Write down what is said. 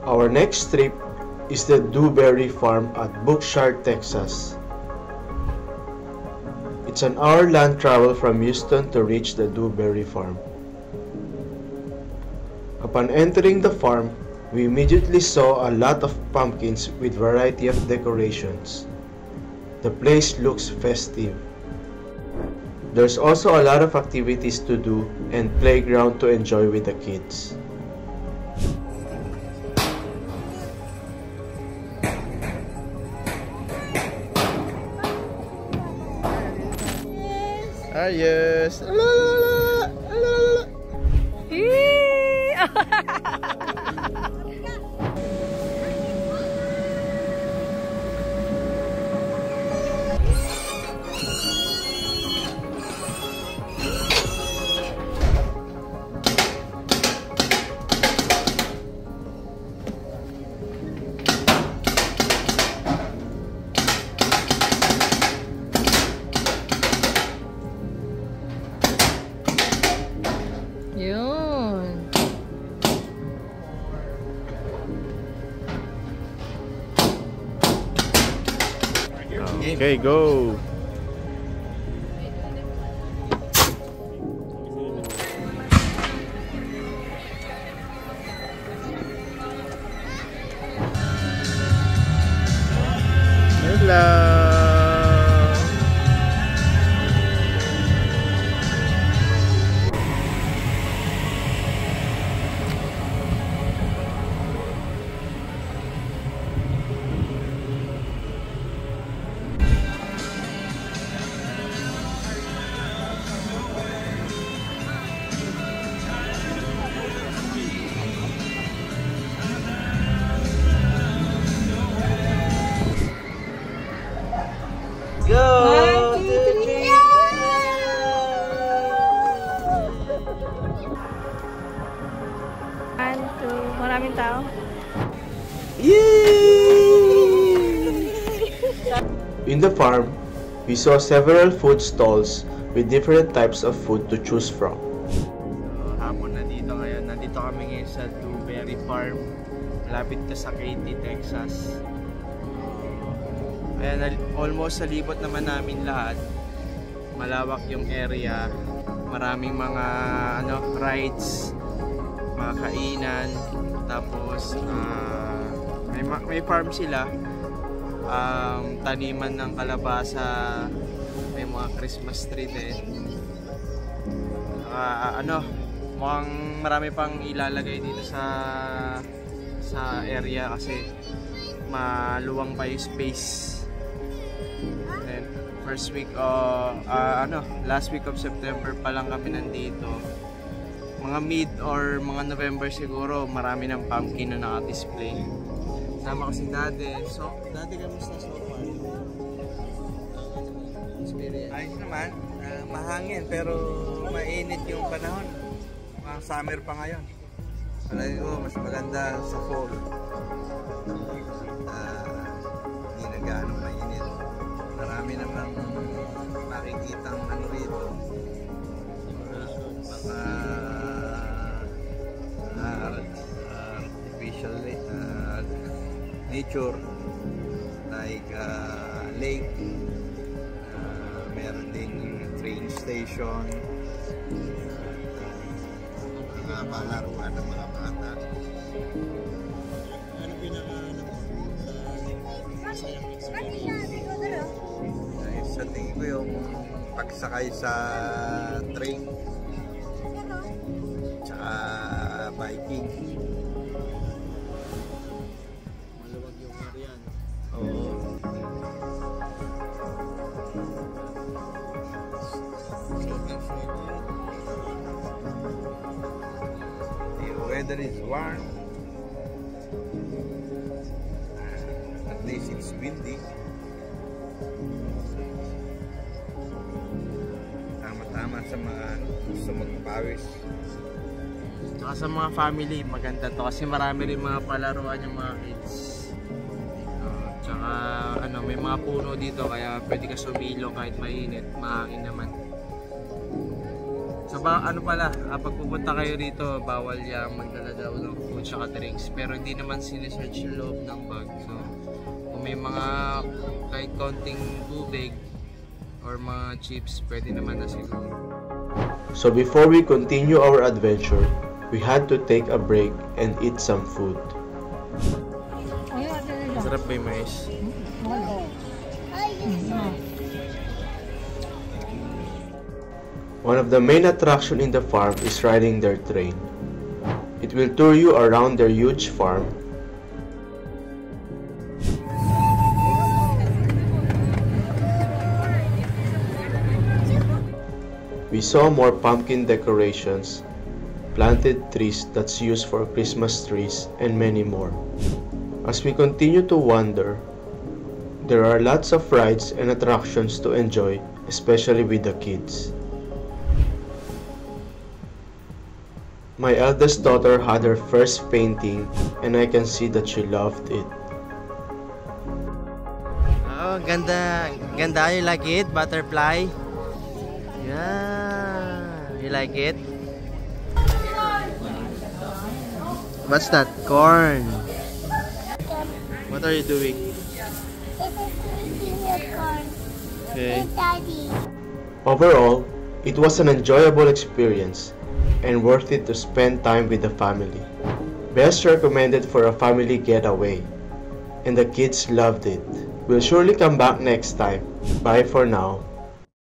Our next trip is the Dewberry Farm at Brookshire, Texas. It's an hour land travel from Houston to reach the Dewberry Farm. Upon entering the farm, we immediately saw a lot of pumpkins with variety of decorations. The place looks festive. There's also a lot of activities to do and playground to enjoy with the kids. Ayos! Yun. Okay, go! Hello! Go! 1, 2, 3. Maraming tao. In the farm, we saw several food stalls with different types of food to choose from. Hapon na dito ngayon. Nandito kami ngayon sa Dewberry Farm. Malapit to sa Katy, Texas. Ayan, almost sa libot naman namin lahat. Malawak yung area. Maraming mga rides, mga kainan. Tapos may farm sila. Taniman ng kalabasa. May mga Christmas tree din. Mukhang marami pang ilalagay dito sa area kasi maluwang pa yung space. And last week of September pa lang kami nandito. Mga mid or mga November siguro, marami ng pumpkin na naka-display. Sama kasi dati. So, dati kamusta so far? Experience? Ayos naman. Mahangin pero mainit yung panahon. Mga summer pa ngayon. Palagi ko mas maganda sa fall. Hindi na gaano mainit. Marami namang makikitang rito. Mga artificial nature like lake, meron ding train station, mga palaruan ng mga bata. Ano pinaka-masayang experience? Sa tingin ko yung pagsakay sa train tsaka biking. Maluwag yung area. Oo. The weather is warm. At least it's windy. Tama-tama sa mga gusto magpawis. Tsaka sa mga family, maganda to kasi marami rin mga palaruan yung mga kids. Tsaka may mga puno dito kaya pwede ka sumilo kahit mainit, mahangin naman. So pala, pag pupunta kayo rito, bawal yung magdala daw ng food. food saka drinks. Pero hindi naman sinesearch yung loob ng bag. So, kung may mga kahit konting tubig or mga chips, pwede naman na siguro. So before we continue our adventure, we had to take a break and eat some food. Sarap ba yung mais? One of the main attractions in the farm is riding their train. It will tour you around their huge farm. We saw more pumpkin decorations, planted trees that's used for Christmas trees, and many more. As we continue to wander, there are lots of rides and attractions to enjoy, especially with the kids. My eldest daughter had her first painting, and I can see that she loved it. Oh, ganda. Ganda, you like it? Butterfly? Yeah. You like it? What's that? Corn. What are you doing? Okay. Overall, it was an enjoyable experience and worth it to spend time with the family. Best recommended for a family getaway, and the kids loved it. We'll surely come back next time. Bye for now.